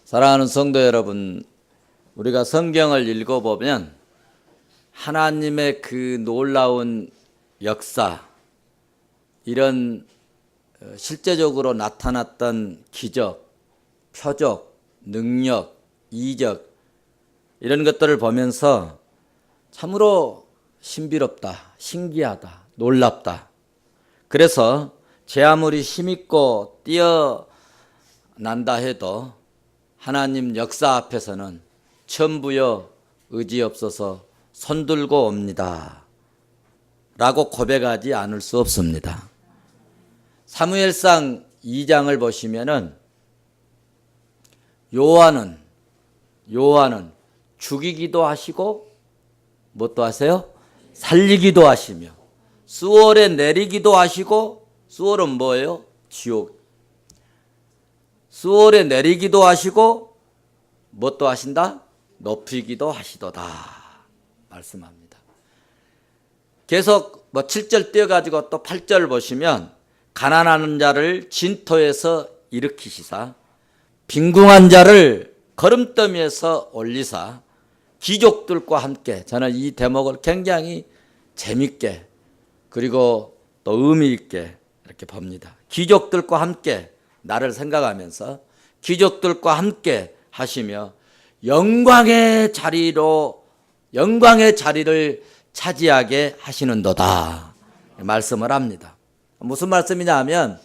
사랑하는 성도 여러분, 우리가 성경을 읽어보면 하나님의 그 놀라운 역사, 이런 실제적으로 나타났던 기적, 표적, 능력, 이적, 이런 것들을 보면서 참으로 신비롭다, 신기하다, 놀랍다. 그래서 제 아무리 힘있고 뛰어난다 해도 하나님 역사 앞에서는 천부여 의지 없어서 손들고 옵니다 라고 고백하지 않을 수 없습니다. 사무엘상 2장을 보시면은 요한은 죽이기도 하시고 뭣도 하세요? 살리기도 하시며, 수월에 내리기도 하시고, 수월은 뭐예요? 지옥. 수월에 내리기도 하시고 뭣도 하신다? 높이기도 하시도다 말씀합니다. 계속 7절 띄어가지고 또 8절 보시면 가난한 자를 진토에서 일으키시사 빈궁한 자를 거름더미에서 올리사 귀족들과 함께, 저는 이 대목을 굉장히 재밌게 그리고 또 의미 있게 이렇게 봅니다. 귀족들과 함께 나를 생각하면서 귀족들과 함께 하시며 영광의 자리를 차지하게 하시는도다 말씀을 합니다. 무슨 말씀이냐 하면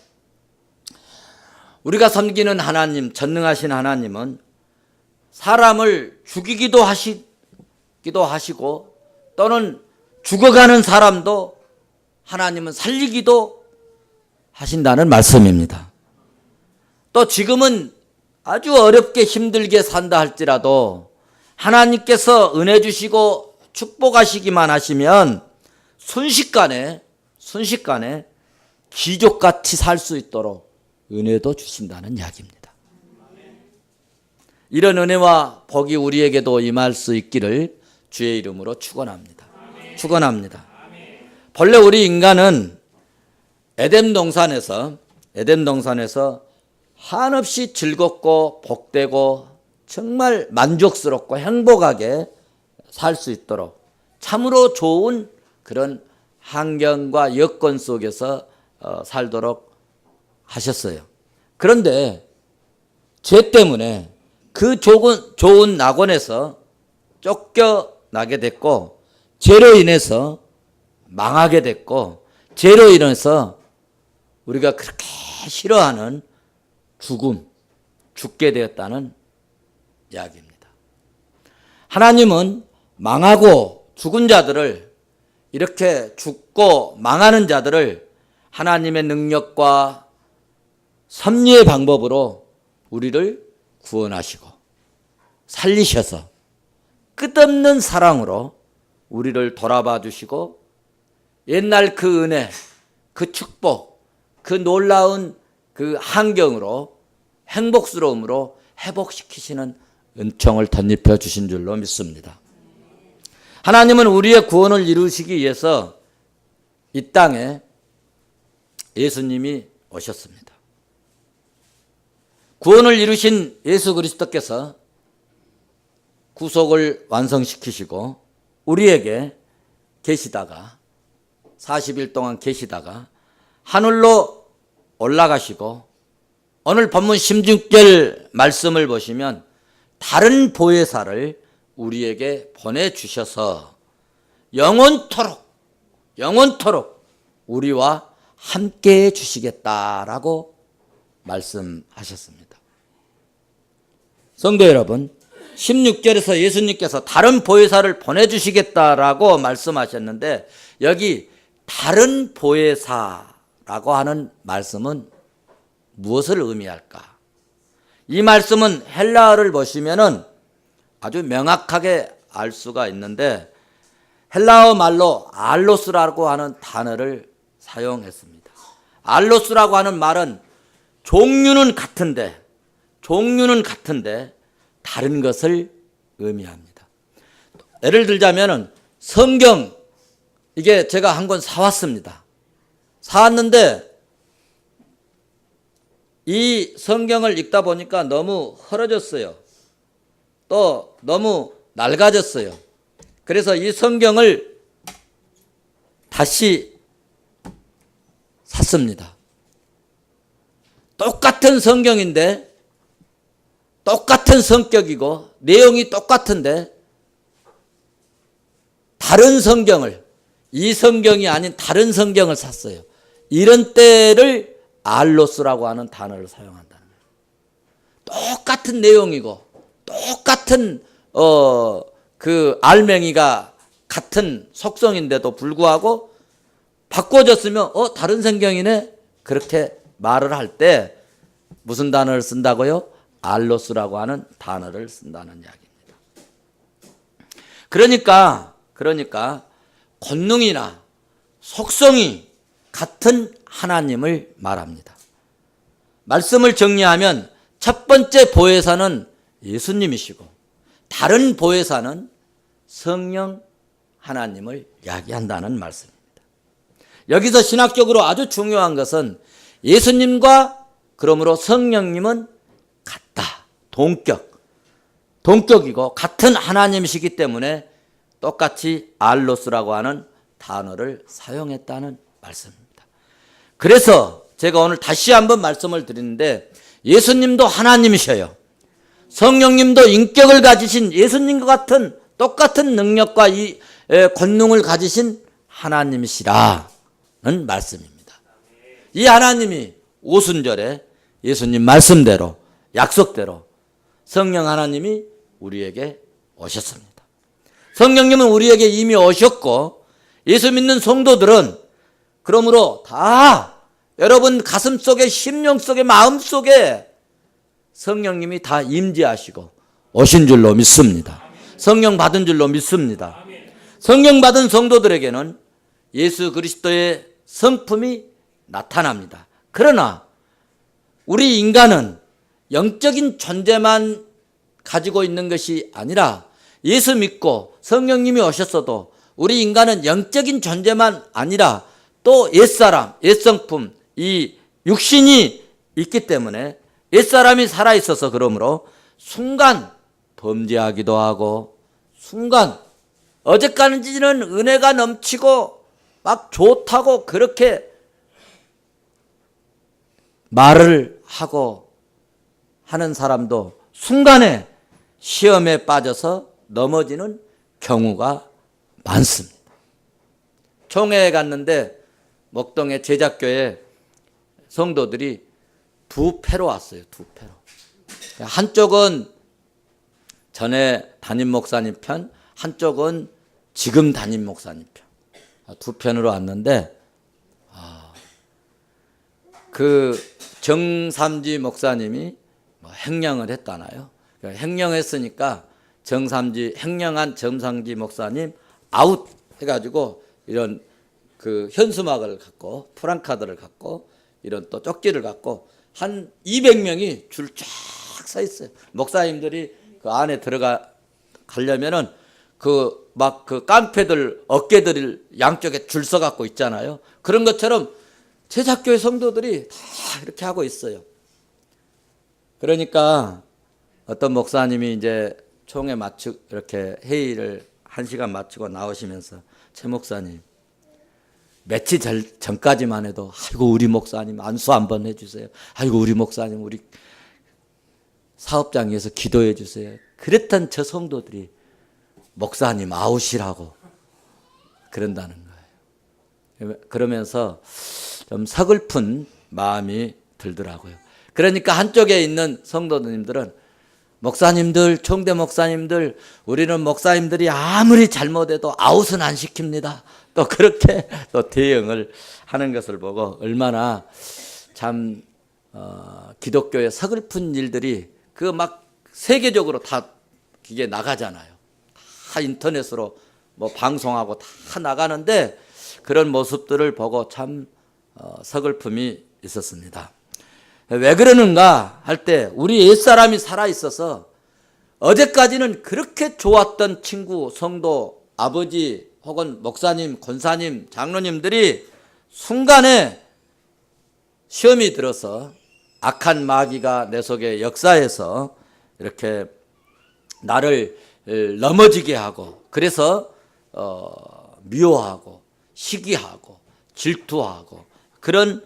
우리가 섬기는 하나님, 전능하신 하나님은 사람을 죽이기도 하시고 또는 죽어가는 사람도 하나님은 살리기도 하신다는 말씀입니다. 또 지금은 아주 어렵게 힘들게 산다 할지라도 하나님께서 은혜 주시고 축복하시기만 하시면 순식간에 귀족같이 살 수 있도록 은혜도 주신다는 이야기입니다. 이런 은혜와 복이 우리에게도 임할 수 있기를 주의 이름으로 축원합니다. 본래 우리 인간은 에덴 동산에서 한없이 즐겁고 복되고 정말 만족스럽고 행복하게 살 수 있도록 참으로 좋은 그런 환경과 여건 속에서 살도록 하셨어요. 그런데 죄 때문에 그 좋은 낙원에서 쫓겨나게 됐고, 죄로 인해서 망하게 됐고, 죄로 인해서 우리가 그렇게 싫어하는 죽게 되었다는 이야기입니다. 하나님은 망하고 죽은 자들을, 이렇게 죽고 망하는 자들을 하나님의 능력과 섭리의 방법으로 우리를 구원하시고 살리셔서 끝없는 사랑으로 우리를 돌아봐 주시고 옛날 그 은혜, 그 축복, 그 놀라운 그 환경으로 행복스러움으로 회복시키시는 은총을 덧입혀 주신 줄로 믿습니다. 하나님은 우리의 구원을 이루시기 위해서 이 땅에 예수님이 오셨습니다. 구원을 이루신 예수 그리스도께서 구속을 완성시키시고 우리에게 계시다가 40일 동안 계시다가 하늘로 올라가시고 오늘 본문 16절 말씀을 보시면 다른 보혜사를 우리에게 보내주셔서 영원토록 우리와 함께해 주시겠다라고 말씀하셨습니다. 성도 여러분, 16절에서 예수님께서 다른 보혜사를 보내주시겠다라고 말씀하셨는데 여기 다른 보혜사라고 하는 말씀은 무엇을 의미할까? 이 말씀은 헬라어를 보시면은 아주 명확하게 알 수가 있는데 헬라어 말로 알로스라고 하는 단어를 사용했습니다. 알로스라고 하는 말은 종류는 같은데 다른 것을 의미합니다. 예를 들자면은 성경, 이게 제가 한 권 사왔습니다. 사왔는데 이 성경을 읽다 보니까 너무 흐려졌어요. 또 너무 낡아졌어요. 그래서 이 성경을 다시 샀습니다. 똑같은 성경인데 똑같은 성격이고 내용이 똑같은데 다른 성경을, 이 성경이 아닌 다른 성경을 샀어요. 이런 때를 알로스라고 하는 단어를 사용한다는 거예요. 똑같은 내용이고 똑같은 그 알맹이가 같은 속성인데도 불구하고 바꿔졌으면 다른 성경이네 그렇게 말을 할 때 무슨 단어를 쓴다고요? 알로스라고 하는 단어를 쓴다는 이야기입니다. 그러니까 권능이나 속성이 같은 하나님을 말합니다. 말씀을 정리하면 첫 번째 보혜사는 예수님이시고 다른 보혜사는 성령 하나님을 이야기한다는 말씀입니다. 여기서 신학적으로 아주 중요한 것은 예수님과 그러므로 성령님은 같다. 동격이고 같은 하나님이시기 때문에 똑같이 알로스라고 하는 단어를 사용했다는 말씀입니다. 그래서 제가 오늘 다시 한번 말씀을 드리는데 예수님도 하나님이셔요. 성령님도 인격을 가지신 예수님과 같은 똑같은 능력과 이 권능을 가지신 하나님이시라는 말씀입니다. 이 하나님이 오순절에 예수님 말씀대로 약속대로 성령 하나님이 우리에게 오셨습니다. 성령님은 우리에게 이미 오셨고 예수 믿는 성도들은 그러므로 다 여러분 가슴 속에 심령 속에 마음 속에 성령님이 다 임재하시고 오신 줄로 믿습니다. 성령 받은 줄로 믿습니다. 성령 받은 성도들에게는 예수 그리스도의 성품이 나타납니다. 그러나 우리 인간은 영적인 존재만 가지고 있는 것이 아니라 예수 믿고 성령님이 오셨어도 우리 인간은 영적인 존재만 아니라 또 옛사람, 옛성품, 이 육신이 있기 때문에 옛사람이 살아있어서 그러므로 순간 범죄하기도 하고 순간 어제까지는 은혜가 넘치고 막 좋다고 그렇게 말을 하고 하는 사람도 순간에 시험에 빠져서 넘어지는 경우가 많습니다. 총회에 갔는데 목동의 제작교회 성도들이 두 패로 왔어요. 두 패로. 한쪽은 전에 담임 목사님 편, 한쪽은 지금 담임 목사님 편. 두 편으로 왔는데 그 정삼지 목사님이 행령을 했잖아요. 행령했으니까 행령한 정삼지 목사님 아웃 해가지고 이런 그 현수막을 갖고 프랑카드를 갖고 이런 또 쪽지를 갖고 한 200명이 줄 쫙 서 있어요. 목사님들이 그 안에 가려면은 그 깡패들 어깨들 양쪽에 줄 서 갖고 있잖아요. 그런 것처럼 제작교회 성도들이 다 이렇게 하고 있어요. 그러니까 어떤 목사님이 이제 총회 이렇게 회의를 1시간 마치고 나오시면서 최 목사님 며칠 전까지만 해도 아이고 우리 목사님 안수 한번 해주세요. 아이고 우리 목사님 우리 사업장 위해서 기도해 주세요. 그랬던 저 성도들이 목사님 아웃이라고 그런다는 거예요. 그러면서 좀 서글픈 마음이 들더라고요. 그러니까 한쪽에 있는 성도님들은 목사님들, 총대 목사님들, 우리는 목사님들이 아무리 잘못해도 아웃은 안 시킵니다. 또 그렇게 또 대응을 하는 것을 보고 얼마나 참 기독교의 서글픈 일들이 그 막 세계적으로 다 이게 나가잖아요. 다 인터넷으로 뭐 방송하고 다 나가는데 그런 모습들을 보고 참 서글픔이 있었습니다. 왜 그러는가 할 때 우리 옛사람이 살아있어서 어제까지는 그렇게 좋았던 친구, 성도, 아버지 혹은 목사님, 권사님, 장로님들이 순간에 시험이 들어서 악한 마귀가 내 속에 역사해서 이렇게 나를 넘어지게 하고, 그래서 미워하고 시기하고 질투하고 그런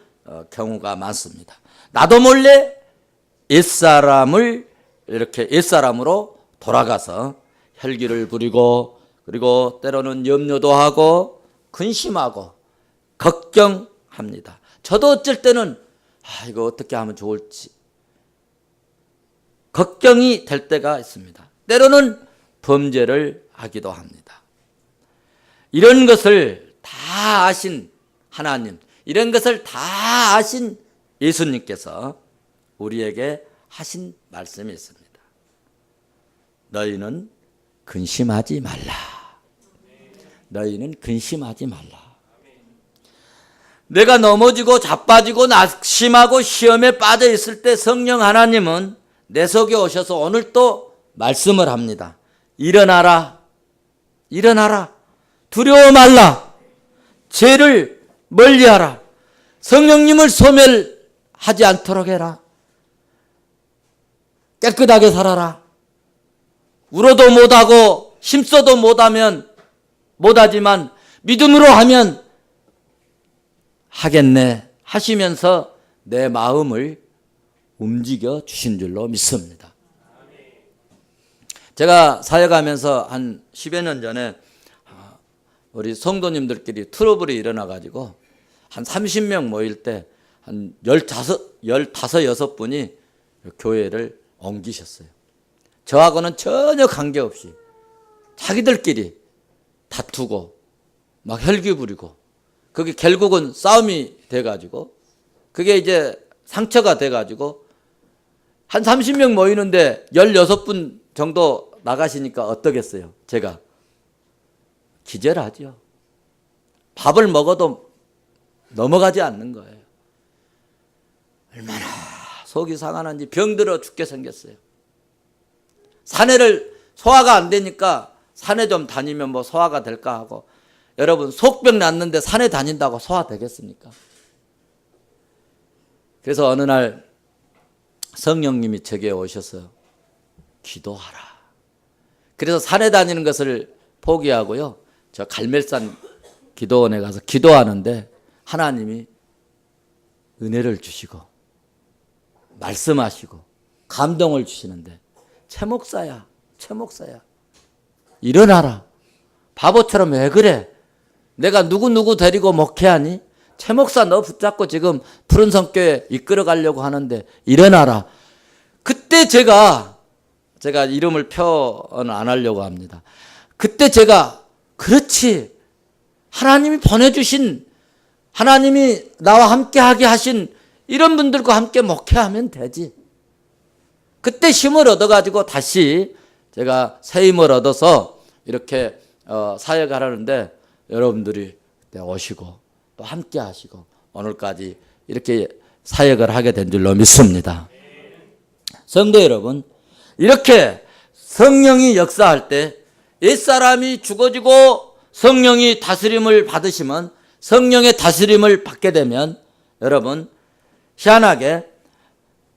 경우가 많습니다. 나도 몰래 옛사람을 이렇게 옛사람으로 돌아가서 혈기를 부리고, 그리고 때로는 염려도 하고 근심하고 걱정합니다. 저도 어쩔 때는 이거 어떻게 하면 좋을지 걱정이 될 때가 있습니다. 때로는 범죄를 하기도 합니다. 이런 것을 다 아신 하나님, 이런 것을 다 아신 예수님께서 우리에게 하신 말씀이 있습니다. 너희는 근심하지 말라. 너희는 근심하지 말라. 내가 넘어지고 자빠지고 낙심하고 시험에 빠져 있을 때 성령 하나님은 내 속에 오셔서 오늘 또 말씀을 합니다. 일어나라. 일어나라. 두려워 말라. 죄를 멀리하라. 성령님을 소멸하지 않도록 해라. 깨끗하게 살아라. 울어도 못하고 힘써도 못하지만 믿음으로 하면 하겠네 하시면서 내 마음을 움직여 주신 줄로 믿습니다. 제가 사역하면서 한 10여 년 전에 우리 성도님들끼리 트러블이 일어나가지고 한 30명 모일 때 한 15, 6분이 교회를 옮기셨어요. 저하고는 전혀 관계없이 자기들끼리 다투고 막 혈기 부리고, 그게 결국은 싸움이 돼가지고 그게 이제 상처가 돼가지고 한 30명 모이는데 16분 정도 나가시니까 어떠겠어요? 제가 기절하죠. 밥을 먹어도 넘어가지 않는 거예요. 얼마나 속이 상하는지 병들어 죽게 생겼어요. 산에를 소화가 안 되니까 산에 좀 다니면 뭐 소화가 될까 하고, 여러분 속병 났는데 산에 다닌다고 소화되겠습니까? 그래서 어느 날 성령님이 제게 오셔서 기도하라. 그래서 산에 다니는 것을 포기하고요, 저 갈멜산 기도원에 가서 기도하는데 하나님이 은혜를 주시고 말씀하시고 감동을 주시는데, 최 목사야, 최 목사야, 일어나라. 바보처럼 왜 그래? 내가 누구 데리고 목회하니? 최 목사 너 붙잡고 지금 푸른 성교회 이끌어 가려고 하는데 일어나라. 그때 제가 이름을 표현 안 하려고 합니다. 그때 제가 그렇지, 하나님이 보내주신, 하나님이 나와 함께하게 하신 이런 분들과 함께 목회하면 되지. 그때 힘을 얻어가지고 다시 제가 새 힘을 얻어서 이렇게 사역을 하는데, 여러분들이 그때 오시고 또 함께 하시고 오늘까지 이렇게 사역을 하게 된 줄로 믿습니다. 성도 여러분, 이렇게 성령이 역사할 때 옛사람이 죽어지고 성령이 다스림을 받으시면, 성령의 다스림을 받게 되면 여러분 희한하게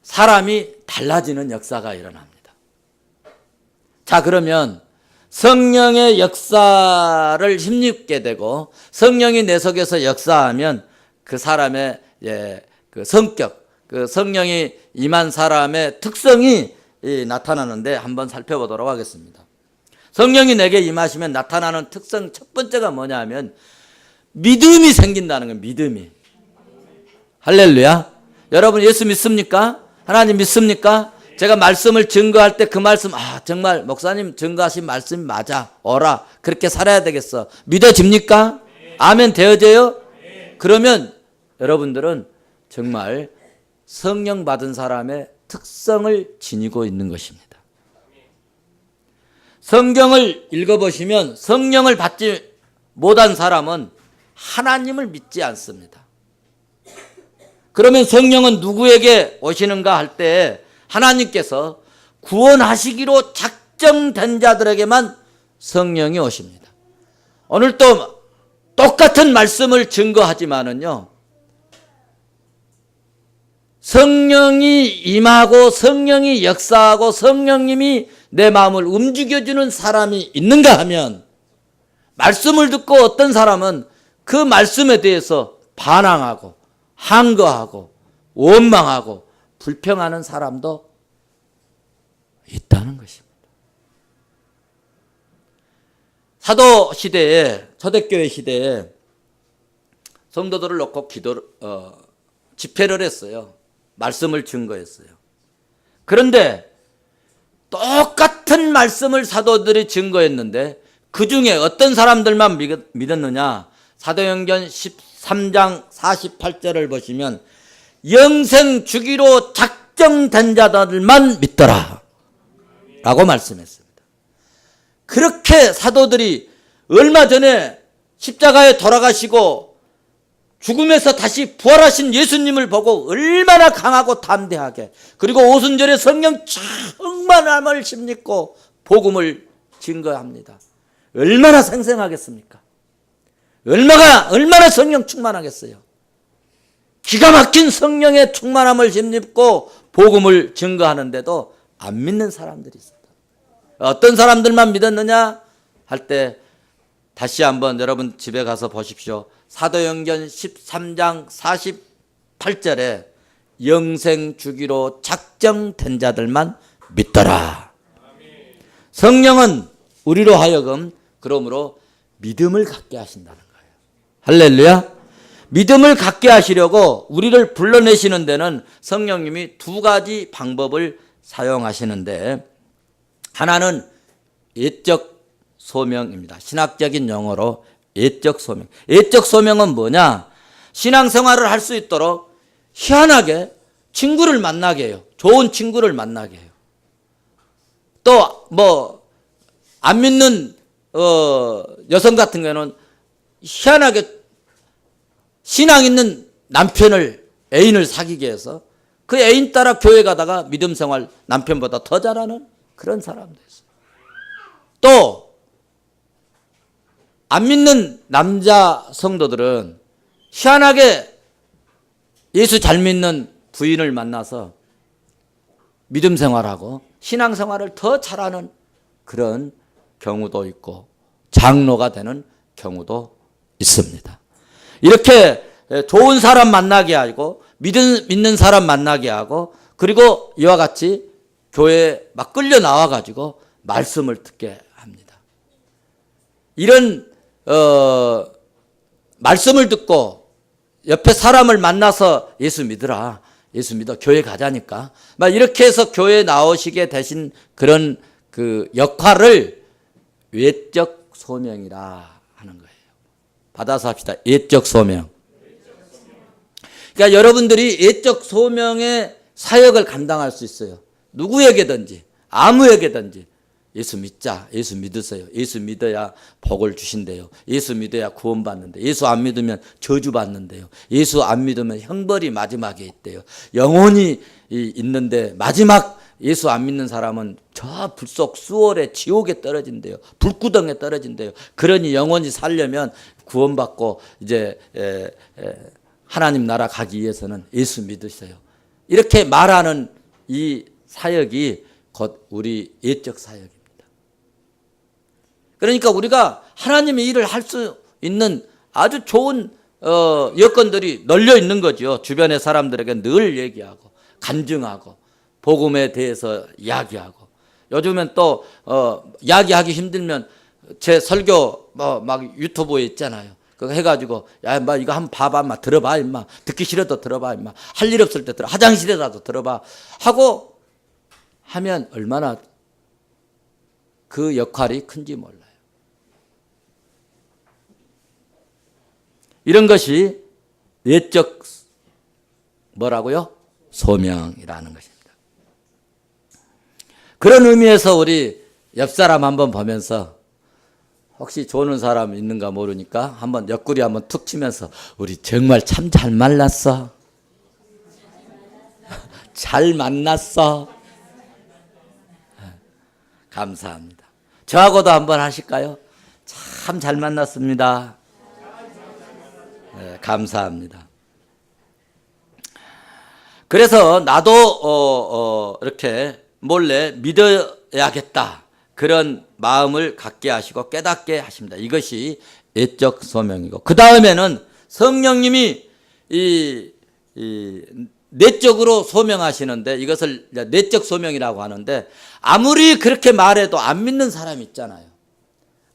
사람이 달라지는 역사가 일어납니다. 자, 그러면 성령의 역사를 힘입게 되고 성령이 내 속에서 역사하면 그 사람의 그 성격, 그 성령이 임한 사람의 특성이 나타나는데 한번 살펴보도록 하겠습니다. 성령이 내게 임하시면 나타나는 특성 첫 번째가 뭐냐 하면 믿음이 생긴다는 거예요. 믿음이. 할렐루야. 여러분 예수 믿습니까? 하나님 믿습니까? 제가 말씀을 증거할 때 그 말씀, 정말 목사님 증거하신 말씀이 맞아, 오라, 그렇게 살아야 되겠어, 믿어집니까? 아멘 되어져요? 그러면 여러분들은 정말 성령 받은 사람의 특성을 지니고 있는 것입니다. 성경을 읽어보시면 성령을 받지 못한 사람은 하나님을 믿지 않습니다. 그러면 성령은 누구에게 오시는가 할 때 하나님께서 구원하시기로 작정된 자들에게만 성령이 오십니다. 오늘 또 똑같은 말씀을 증거하지만은요, 성령이 임하고 성령이 역사하고 성령님이 내 마음을 움직여주는 사람이 있는가 하면, 말씀을 듣고 어떤 사람은 그 말씀에 대해서 반항하고 항거하고 원망하고 불평하는 사람도 있다는 것입니다. 사도 시대에, 초대교회 시대에 성도들을 놓고 집회를 했어요. 말씀을 증거했어요. 그런데 똑같은 말씀을 사도들이 증거했는데 그 중에 어떤 사람들만 믿었느냐? 사도행전 13장 48절을 보시면 영생 주기로 작정된 자들만 믿더라 라고 말씀했습니다. 그렇게 사도들이 얼마 전에 십자가에 돌아가시고 죽음에서 다시 부활하신 예수님을 보고 얼마나 강하고 담대하게, 그리고 오순절에 성령 충만함을 힘입고 복음을 증거합니다. 얼마나 생생하겠습니까? 얼마나 성령 충만하겠어요? 기가 막힌 성령의 충만함을 힘입고 복음을 증거하는데도 안 믿는 사람들이 있었다. 어떤 사람들만 믿었느냐 할 때 다시 한번 여러분 집에 가서 보십시오. 사도행전 13장 48절에 영생 주기로 작정된 자들만 믿더라. 성령은 우리로 하여금 그러므로 믿음을 갖게 하신다는 거예요. 할렐루야. 믿음을 갖게 하시려고 우리를 불러내시는 데는 성령님이 두 가지 방법을 사용하시는데, 하나는 예적 소명입니다. 신학적인 용어로 예적 소명. 예적 소명은 뭐냐? 신앙생활을 할 수 있도록 희한하게 친구를 만나게 해요. 좋은 친구를 만나게 해요. 또 안 믿는 여성 같은 경우는 희한하게 신앙 있는 남편을, 애인을 사귀게 해서 그 애인 따라 교회 가다가 믿음 생활 남편보다 더 잘하는 그런 사람도 있어요. 또 안 믿는 남자 성도들은 희한하게 예수 잘 믿는 부인을 만나서 믿음 생활하고 신앙 생활을 더 잘하는 그런 경우도 있고 장로가 되는 경우도 있습니다. 이렇게 좋은 사람 만나게 하고 믿는 사람 만나게 하고, 그리고 이와 같이 교회에 막 끌려 나와가지고 말씀을 듣게 합니다. 이런 말씀을 듣고 옆에 사람을 만나서 예수 믿으라, 예수 믿어, 교회 가자니까 막 이렇게 해서 교회에 나오시게 되신 그런 그 역할을 외적 소명이라 하는 거예요. 받아서 합시다. 외적 소명. 그러니까 여러분들이 외적 소명의 사역을 감당할 수 있어요. 누구에게든지 아무에게든지 예수 믿자, 예수 믿으세요. 예수 믿어야 복을 주신대요. 예수 믿어야 구원받는데, 예수 안 믿으면 저주받는데요. 예수 안 믿으면 형벌이 마지막에 있대요. 영혼이 있는데 마지막 예수 안 믿는 사람은 저 불속 수월의 지옥에 떨어진대요. 불구덩에 떨어진대요. 그러니 영혼이 살려면 구원받고 이제 하나님 나라 가기 위해서는 예수 믿으세요. 이렇게 말하는 이 사역이 곧 우리 예적 사역입니다. 그러니까 우리가 하나님의 일을 할 수 있는 아주 좋은 여건들이 널려 있는 거죠. 주변의 사람들에게 늘 얘기하고 간증하고 복음에 대해서 이야기하고, 요즘엔 또 이야기하기 힘들면 제 설교 막 유튜브에 있잖아요. 그거 해가지고 야 인마 이거 한번 봐봐, 인마 들어봐, 인마 듣기 싫어도 들어봐, 인마 할 일 없을 때 들어, 화장실에라도 들어봐 하고 하면 얼마나 그 역할이 큰지 몰라요. 이런 것이 외적 뭐라고요? 소명이라는 것입니다. 그런 의미에서 우리 옆 사람 한번 보면서 혹시 좋은 사람 있는가 모르니까 한번 옆구리 한번 툭 치면서 우리 정말 참 잘 만났어. 잘 만났어. 감사합니다. 저하고도 한번 하실까요? 참 잘 만났습니다. 네, 감사합니다. 그래서 나도 이렇게 몰래 믿어야겠다, 그런 마음을 갖게 하시고 깨닫게 하십니다. 이것이 내적 소명이고, 그 다음에는 성령님이 이 내적으로 소명하시는데, 이것을 내적 소명이라고 하는데, 아무리 그렇게 말해도 안 믿는 사람이 있잖아요.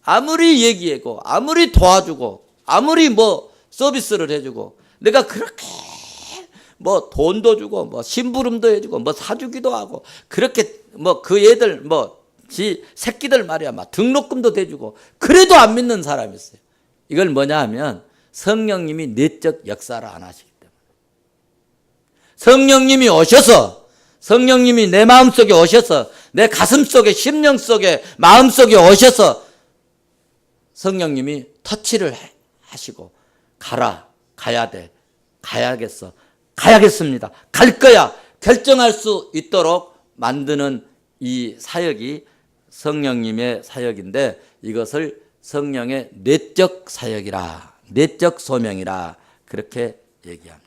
아무리 얘기하고 아무리 도와주고 아무리 뭐 서비스를 해주고, 내가 그렇게 뭐 돈도 주고 뭐 심부름도 해주고 뭐 사주기도 하고, 그렇게 뭐 그 애들 뭐 지 새끼들 말이야 막 등록금도 대주고, 그래도 안 믿는 사람이 있어요. 이걸 뭐냐 하면 성령님이 내적 역사를 안 하시기 때문에. 성령님이 오셔서, 성령님이 내 마음속에 오셔서, 내 가슴속에, 심령 속에, 마음속에 오셔서 성령님이 터치를 하시고, 가라, 가야 돼, 가야겠어, 가야겠습니다, 갈 거야 결정할 수 있도록 만드는 이 사역이 성령님의 사역인데, 이것을 성령의 내적 사역이라, 내적 소명이라 그렇게 얘기합니다.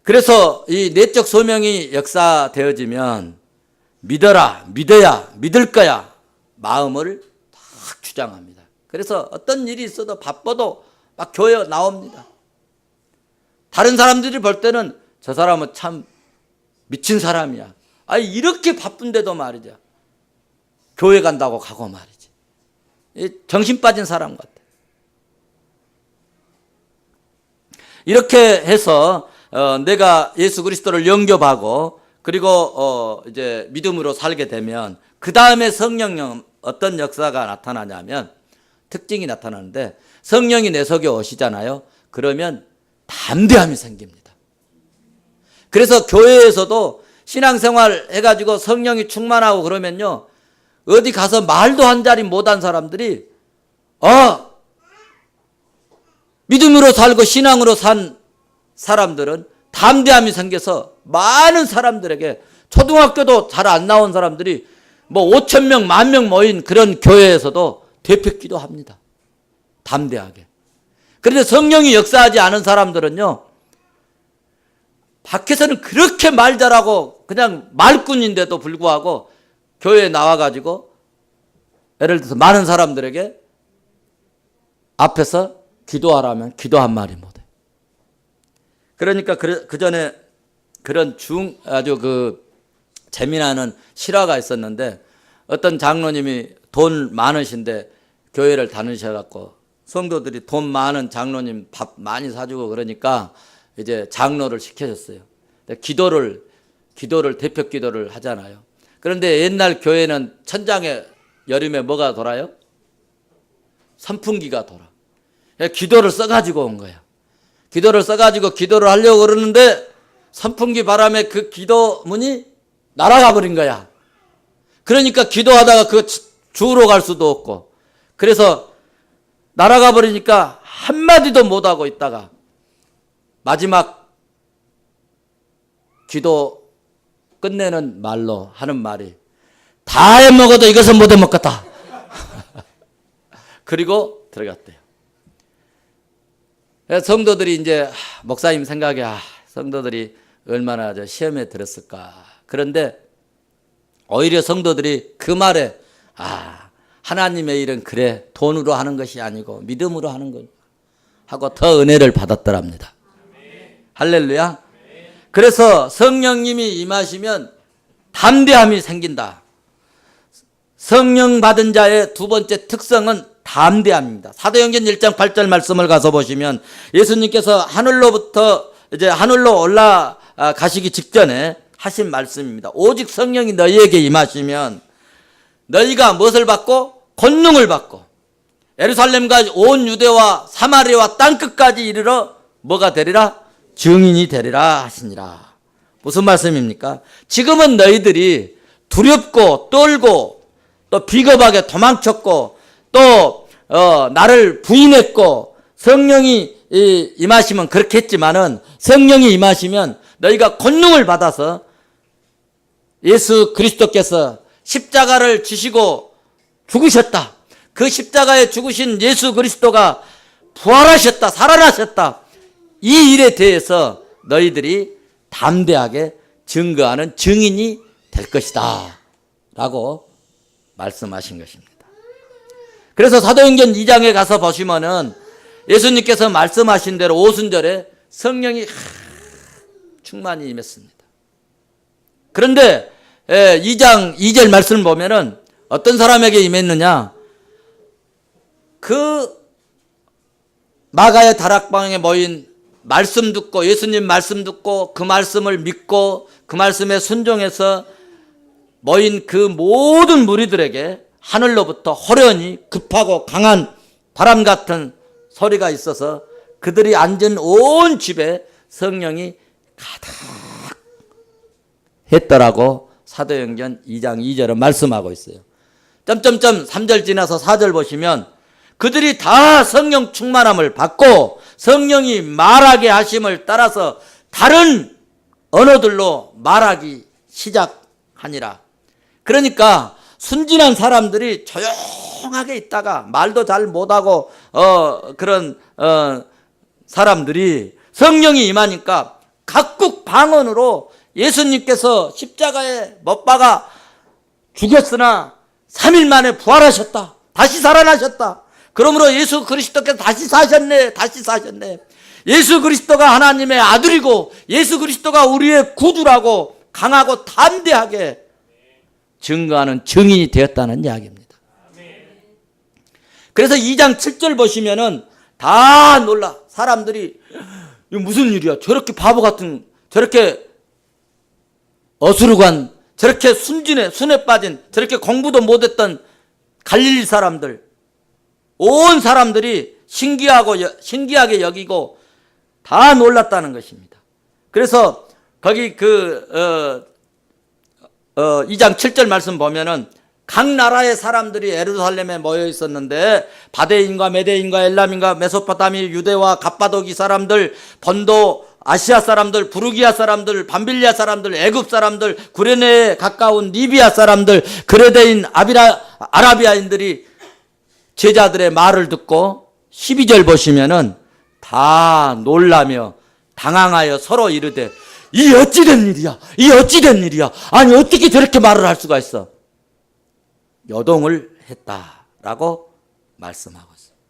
그래서 이 내적 소명이 역사되어지면 믿어라, 믿어야, 믿을 거야 마음을 딱 주장합니다. 그래서 어떤 일이 있어도 바빠도 막 교회 나옵니다. 다른 사람들이 볼 때는 저 사람은 참 미친 사람이야, 아니 이렇게 바쁜데도 말이죠, 교회 간다고 가고 말이지, 정신 빠진 사람 같아. 이렇게 해서 내가 예수 그리스도를 영접하고, 그리고 이제 믿음으로 살게 되면, 그 다음에 성령님 어떤 역사가 나타나냐면, 특징이 나타나는데, 성령이 내 속에 오시잖아요. 그러면 담대함이 생깁니다. 그래서 교회에서도 신앙생활 해가지고 성령이 충만하고 그러면요, 어디 가서 말도 한 자리 못한 사람들이 믿음으로 살고 신앙으로 산 사람들은 담대함이 생겨서 많은 사람들에게, 초등학교도 잘 안 나온 사람들이 뭐 5,000명, 10,000명 모인 그런 교회에서도 대표 기도합니다. 담대하게. 그런데 성령이 역사하지 않은 사람들은요, 밖에서는 그렇게 말 잘하고 그냥 말꾼인데도 불구하고 교회에 나와가지고 예를 들어서 많은 사람들에게 앞에서 기도하라면 기도 한 마디 못해. 그러니까 그 전에 그런 아주 그 재미나는 실화가 있었는데, 어떤 장로님이 돈 많으신데 교회를 다니셔갖고 성도들이 돈 많은 장로님 밥 많이 사주고 그러니까 이제 장로를 시켜줬어요. 기도를 대표 기도를 하잖아요. 그런데 옛날 교회는 천장에 여름에 뭐가 돌아요? 선풍기가 돌아. 기도를 써가지고 온 거야. 기도를 써가지고 기도를 하려고 그러는데 선풍기 바람에 그 기도문이 날아가 버린 거야. 그러니까 기도하다가 그 주우러 갈 수도 없고, 그래서 날아가 버리니까 한마디도 못하고 있다가 마지막 기도 끝내는 말로 하는 말이, 다 해먹어도 이것은 못 해먹겠다. 그리고 들어갔대요. 성도들이 이제 목사님 생각에 성도들이 얼마나 시험에 들었을까. 그런데 오히려 성도들이 그 말에 하나님의 일은 그래 돈으로 하는 것이 아니고 믿음으로 하는 거 하고 더 은혜를 받았더랍니다. 할렐루야. 그래서 성령님이 임하시면 담대함이 생긴다. 성령 받은 자의 두 번째 특성은 담대함입니다. 사도행전 1장 8절 말씀을 가서 보시면, 예수님께서 하늘로 올라가시기 직전에 하신 말씀입니다. 오직 성령이 너희에게 임하시면 너희가 무엇을 받고? 권능을 받고 예루살렘과 온 유대와 사마리아와 땅끝까지 이르러 뭐가 되리라? 증인이 되리라 하시니라. 무슨 말씀입니까? 지금은 너희들이 두렵고 떨고 또 비겁하게 도망쳤고 또 나를 부인했고, 성령이 임하시면 그렇게 했지만은, 성령이 임하시면 너희가 권능을 받아서 예수 그리스도께서 십자가를 지시고 죽으셨다, 그 십자가에 죽으신 예수 그리스도가 부활하셨다, 살아나셨다, 이 일에 대해서 너희들이 담대하게 증거하는 증인이 될 것이다 라고 말씀하신 것입니다. 그래서 사도행전 2장에 가서 보시면은 예수님께서 말씀하신 대로 오순절에 성령이 충만히 임했습니다. 그런데 2장 2절 말씀을 보면은 어떤 사람에게 임했느냐? 그 마가의 다락방에 모인 말씀 듣고 예수님 말씀 듣고 그 말씀을 믿고 그 말씀에 순종해서 모인 그 모든 무리들에게 하늘로부터 호련히 급하고 강한 바람 같은 소리가 있어서 그들이 앉은 온 집에 성령이 가득 했더라고 사도행전 2장 2절은 말씀하고 있어요. 3절 지나서 4절 보시면 그들이 다 성령 충만함을 받고 성령이 말하게 하심을 따라서 다른 언어들로 말하기 시작하니라. 그러니까 순진한 사람들이 조용하게 있다가 말도 잘 못하고 그런 사람들이 성령이 임하니까 각국 방언으로 예수님께서 십자가에 못 박아 죽였으나 3일 만에 부활하셨다. 다시 살아나셨다. 그러므로 예수 그리스도께서 다시 사셨네. 예수 그리스도가 하나님의 아들이고 예수 그리스도가 우리의 구주라고 강하고 담대하게 증거하는 증인이 되었다는 이야기입니다. 그래서 2장 7절 보시면은 다 놀라. 사람들이 이거 무슨 일이야? 저렇게 바보 같은, 저렇게 어수룩한, 저렇게 순에 빠진, 저렇게 공부도 못했던 갈릴리 사람들, 온 사람들이 신기하게 여기고 다 놀랐다는 것입니다. 그래서 거기 2장 7절 말씀 보면은 각 나라의 사람들이 예루살렘에 모여 있었는데 바데인과 메데인과 엘람인과 메소포타미, 유대와 갑바도기 사람들, 본도 아시아 사람들, 부르기아 사람들, 밤빌리아 사람들, 애굽 사람들, 구레네에 가까운 리비아 사람들, 그레데인 아라비아인들이 제자들의 말을 듣고 12절 보시면은 다 놀라며 당황하여 서로 이르되 이 어찌된 일이야? 아니 어떻게 저렇게 말을 할 수가 있어? 요동을 했다라고 말씀하고 있습니다.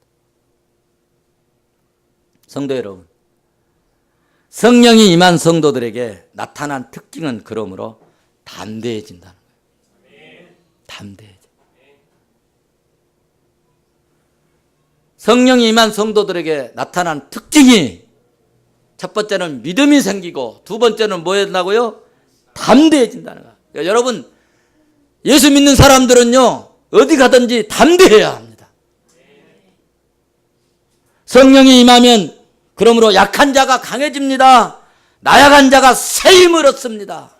성도 여러분, 성령이 임한 성도들에게 나타난 특징은 그러므로 담대해진다는 거예요. 담대해져. 성령이 임한 성도들에게 나타난 특징이 첫 번째는 믿음이 생기고 두 번째는 뭐 된다고요? 담대해진다는 거예요. 그러니까 여러분, 예수 믿는 사람들은요 어디 가든지 담대해야 합니다. 성령이 임하면 그러므로 약한 자가 강해집니다. 나약한 자가 새 힘을 얻습니다.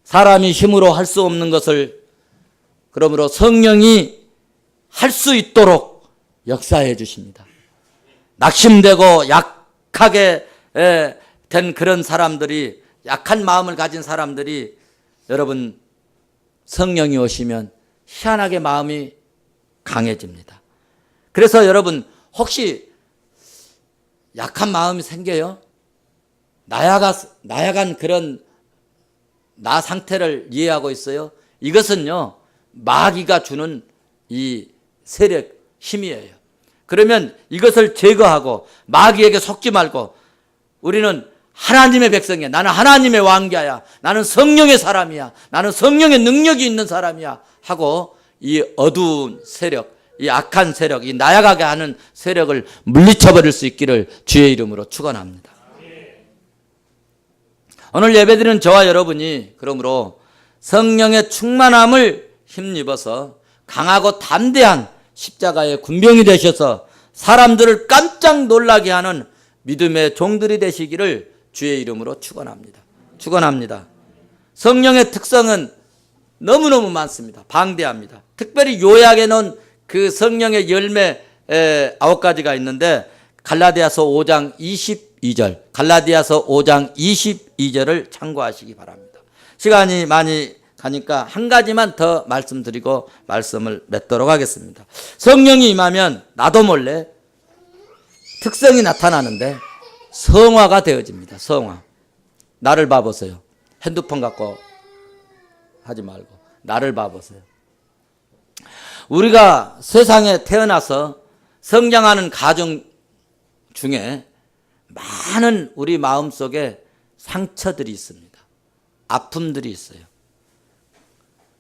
사람이 힘으로 할 수 없는 것을 그러므로 성령이 할 수 있도록 역사해 주십니다. 낙심되고 약하게 된 그런 사람들이, 약한 마음을 가진 사람들이 여러분 성령이 오시면 희한하게 마음이 강해집니다. 그래서 여러분 혹시 약한 마음이 생겨요? 나약한 그런 나 상태를 이해하고 있어요? 이것은요 마귀가 주는 이 세력 힘이에요. 그러면 이것을 제거하고 마귀에게 속지 말고 우리는 하나님의 백성이야. 나는 하나님의 왕자야. 나는 성령의 사람이야. 나는 성령의 능력이 있는 사람이야 하고 이 어두운 세력, 이 악한 세력, 이 나약하게 하는 세력을 물리쳐버릴 수 있기를 주의 이름으로 축원합니다. 오늘 예배드리는 저와 여러분이 그러므로 성령의 충만함을 힘입어서 강하고 담대한 십자가의 군병이 되셔서 사람들을 깜짝 놀라게 하는 믿음의 종들이 되시기를 주의 이름으로 축원합니다. 성령의 특성은 너무너무 많습니다. 방대합니다. 특별히 요약해 놓은 그 성령의 열매 9가지가 있는데 갈라디아서 5장 22절을 참고하시기 바랍니다. 시간이 많이 가니까 한 가지만 더 말씀드리고 말씀을 맺도록 하겠습니다. 성령이 임하면 나도 몰래 특성이 나타나는데 성화가 되어집니다. 성화. 나를 봐보세요. 핸드폰 갖고 하지 말고 나를 봐보세요. 우리가 세상에 태어나서 성장하는 가정 중에 많은 우리 마음속에 상처들이 있습니다. 아픔들이 있어요.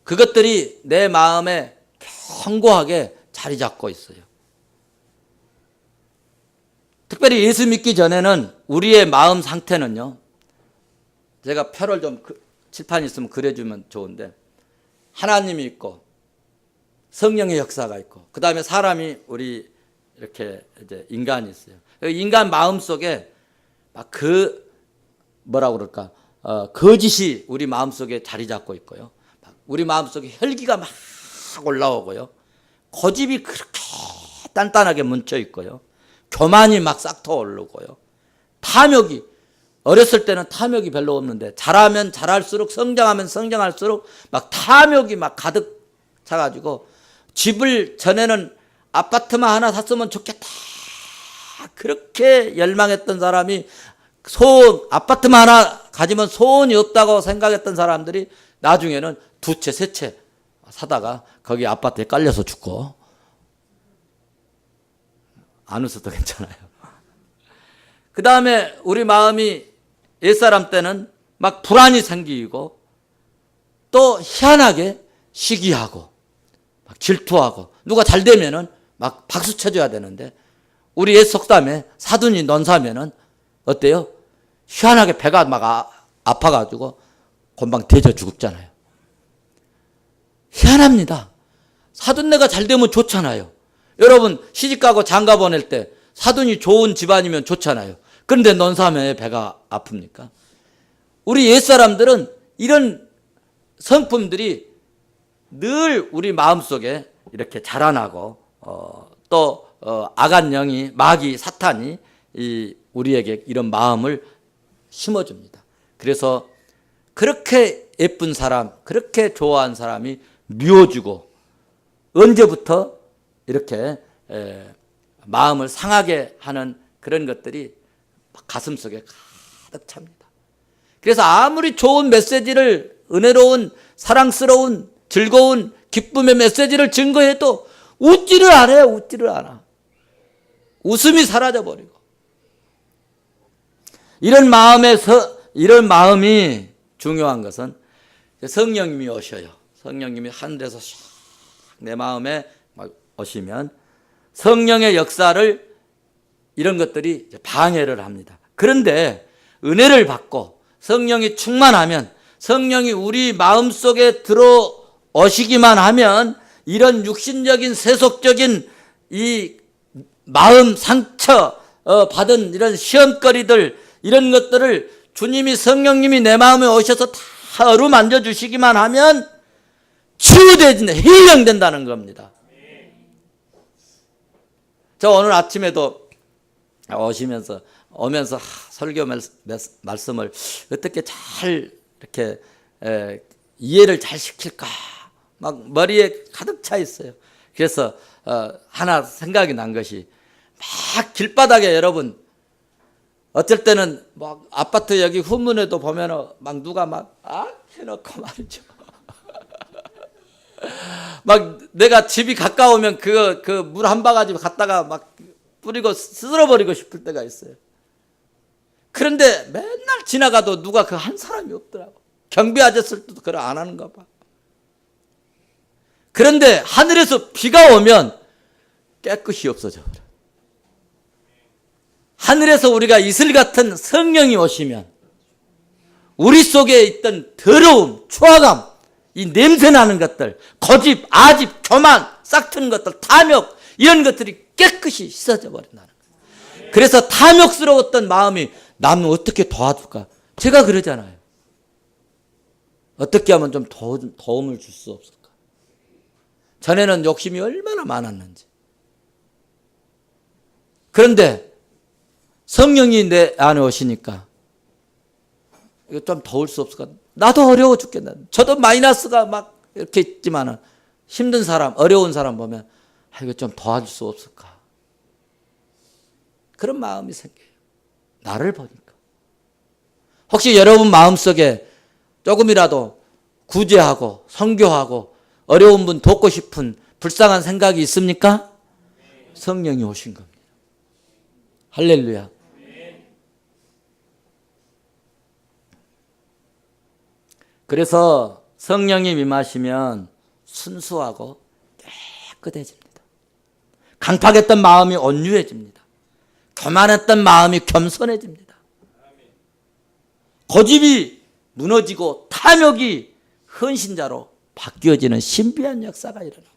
그것들이 내 마음에 견고하게 자리 잡고 있어요. 특별히 예수 믿기 전에는 우리의 마음 상태는요, 제가 표를 좀 칠판 있으면 그려주면 좋은데, 하나님이 있고 성령의 역사가 있고 그 다음에 사람이 우리 이렇게 이제 인간이 있어요. 인간 마음 속에 막 뭐라고 그럴까, 거짓이 우리 마음 속에 자리 잡고 있고요. 우리 마음 속에 혈기가 막 올라오고요. 고집이 그렇게 단단하게 뭉쳐 있고요. 교만이 막 싹터 오르고요. 탐욕이, 어렸을 때는 탐욕이 별로 없는데 자라면 자랄수록, 성장하면 성장할수록 막 탐욕이 막 가득 차가지고, 집을 전에는 아파트만 하나 샀으면 좋겠다 그렇게 열망했던 사람이, 아파트만 하나 가지면 소원이 없다고 생각했던 사람들이 나중에는 두 채, 세 채 사다가 거기 아파트에 깔려서 죽고, 안 웃어도 괜찮아요. 그 다음에 우리 마음이 옛사람 때는 막 불안이 생기고 또 희한하게 시기하고 막 질투하고, 누가 잘 되면은 막 박수 쳐줘야 되는데, 우리 옛 속담에 사돈이 논사면은 어때요? 희한하게 배가 막 아파가지고 곤방 대져 죽잖아요. 희한합니다. 사돈네가 잘 되면 좋잖아요. 여러분 시집가고 장가 보낼 때 사돈이 좋은 집안이면 좋잖아요. 그런데 논사하면 왜 배가 아픕니까? 우리 옛사람들은 이런 성품들이 늘 우리 마음속에 이렇게 자라나고, 또 악한 영이, 마귀, 사탄이 우리에게 이런 마음을 심어줍니다. 그래서 그렇게 예쁜 사람, 그렇게 좋아한 사람이 미워지고, 언제부터 이렇게 마음을 상하게 하는 그런 것들이 가슴속에 가득 찹니다. 그래서 아무리 좋은 메시지를, 은혜로운 사랑스러운 즐거운 기쁨의 메시지를 증거해도 웃지를 않아요. 웃지를 않아. 웃음이 사라져버리고. 이런 마음이 중요한 것은 성령님이 오셔요. 성령님이 하늘에서 내 마음에 막 오시면 성령의 역사를, 이런 것들이 방해를 합니다. 그런데 은혜를 받고 성령이 충만하면, 성령이 우리 마음속에 들어오시기만 하면, 이런 육신적인 세속적인 이 마음 상처 받은 이런 시험거리들, 이런 것들을 주님이, 성령님이 내 마음에 오셔서 다 어루만져 주시기만 하면 치유되진다, 힐링된다는 겁니다. 저 오늘 아침에도 오면서 설교 말씀을 어떻게 잘 이렇게 이해를 잘 시킬까 막 머리에 가득 차 있어요. 그래서 하나 생각이 난 것이, 막 길바닥에 여러분, 어쩔 때는 막 아파트 여기 후문에도 보면은 막 누가 막 해놓고 말이죠. 막 내가 집이 가까우면 그 물 한 바가지 갖다가 막 뿌리고 쓸어버리고 싶을 때가 있어요. 그런데 맨날 지나가도 누가 그 한 사람이 없더라고. 경비 아저씨도 그걸 안 하는가 봐. 그런데 하늘에서 비가 오면 깨끗이 없어져 버려. 하늘에서 우리가 이슬 같은 성령이 오시면 우리 속에 있던 더러움, 추악함, 이 냄새나는 것들, 고집, 아집, 교만, 싹트는 것들, 탐욕, 이런 것들이 깨끗이 씻어져 버린다는 거예요. 그래서 탐욕스러웠던 마음이 나는 어떻게 도와줄까? 제가 그러잖아요. 어떻게 하면 좀 도움을 줄 수 없을까? 전에는 욕심이 얼마나 많았는지. 그런데 성령이 내 안에 오시니까 이거 좀 도울 수 없을까? 나도 어려워 죽겠다. 저도 마이너스가 막 이렇게 있지만은 힘든 사람, 어려운 사람 보면 이거 좀 도와줄 수 없을까? 그런 마음이 생겨요. 나를 보니까. 혹시 여러분 마음속에 조금이라도 구제하고 선교하고 어려운 분 돕고 싶은 불쌍한 생각이 있습니까? 성령이 오신 겁니다. 할렐루야. 그래서 성령이 임하시면 순수하고 깨끗해집니다. 강팍했던 마음이 온유해집니다. 교만했던 마음이 겸손해집니다. 고집이 무너지고 탐욕이 헌신자로 바뀌어지는 신비한 역사가 일어납니다.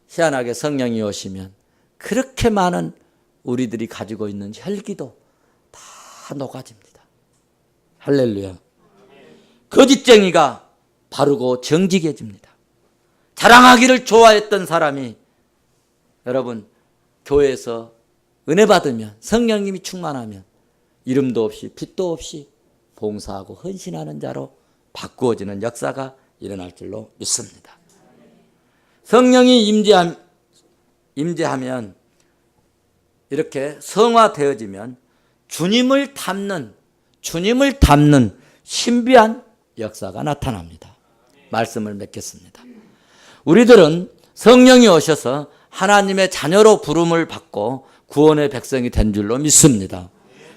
희한하게 성령이 오시면 그렇게 많은 우리들이 가지고 있는 혈기도 다 녹아집니다. 할렐루야. 거짓쟁이가 바르고 정직해집니다. 자랑하기를 좋아했던 사람이 여러분 교회에서 은혜 받으면 성령님이 충만하면 이름도 없이 빛도 없이 봉사하고 헌신하는 자로 바꾸어지는 역사가 일어날 줄로 믿습니다. 성령이 임재하면 이렇게 성화되어지면 주님을 닮는 신비한 역사가 나타납니다. 말씀을 맺겠습니다. 우리들은 성령이 오셔서 하나님의 자녀로 부름을 받고 구원의 백성이 된 줄로 믿습니다.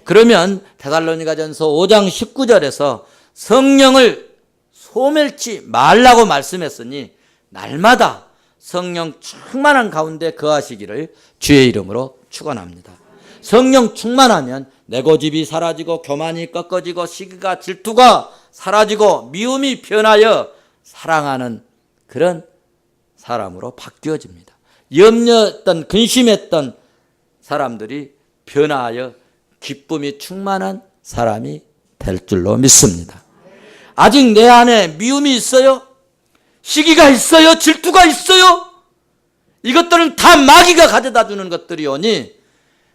그러면 데살로니가전서 5장 19절에서 성령을 소멸치 말라고 말씀했으니 날마다 성령 충만한 가운데 거하시기를 주의 이름으로 축원합니다. 성령 충만하면 내 고집이 사라지고 교만이 꺾어지고 시기가 질투가 사라지고 미움이 변하여 사랑하는 그런 사람으로 바뀌어집니다. 염려했던 근심했던 사람들이 변화하여 기쁨이 충만한 사람이 될 줄로 믿습니다. 아직 내 안에 미움이 있어요? 시기가 있어요? 질투가 있어요? 이것들은 다 마귀가 가져다 주는 것들이오니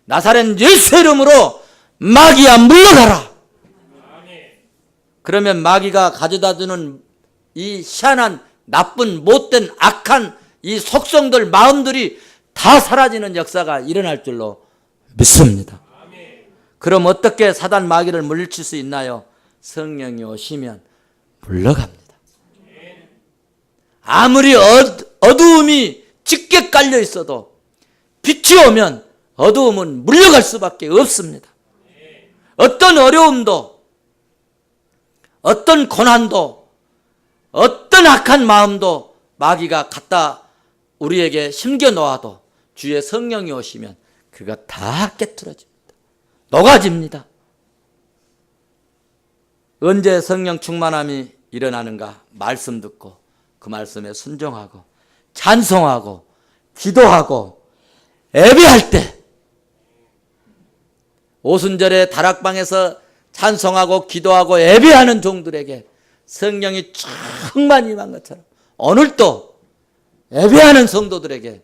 나사렛 예수 이름으로 마귀야 물러가라. 그러면 마귀가 가져다 주는 이 희한한 나쁜 못된 악한 이 속성들 마음들이 다 사라지는 역사가 일어날 줄로 믿습니다. 그럼 어떻게 사단 마귀를 물리칠 수 있나요? 성령이 오시면 물러갑니다. 아무리 어두움이 짙게 깔려 있어도 빛이 오면 어두움은 물러갈 수밖에 없습니다. 어떤 어려움도 어떤 고난도 어떤 악한 마음도 마귀가 갖다 우리에게 심겨 놓아도 주의 성령이 오시면 그가 다 깨트려집니다. 녹아집니다. 언제 성령 충만함이 일어나는가? 말씀 듣고 그 말씀에 순종하고 찬송하고 기도하고 예배할 때 오순절에 다락방에서 찬송하고 기도하고 예배하는 종들에게 성령이 충만히 임한 것처럼 오늘도 예배하는 성도들에게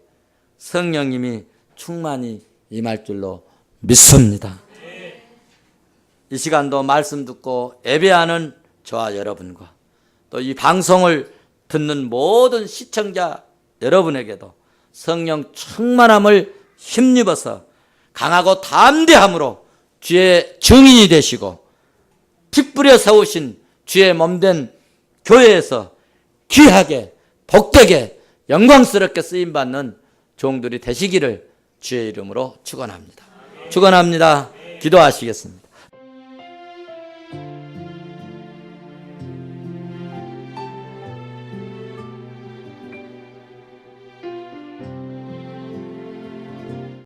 성령님이 충만히 임할 줄로 믿습니다. 이 시간도 말씀 듣고 예배하는 저와 여러분과 또 이 방송을 듣는 모든 시청자 여러분에게도 성령 충만함을 힘입어서 강하고 담대함으로 주의 증인이 되시고 피 뿌려 세우신 주의 몸된 교회에서 귀하게 복되게 영광스럽게 쓰임받는 종들이 되시기를 주의 이름으로 축원합니다. 축원합니다. 기도하시겠습니다.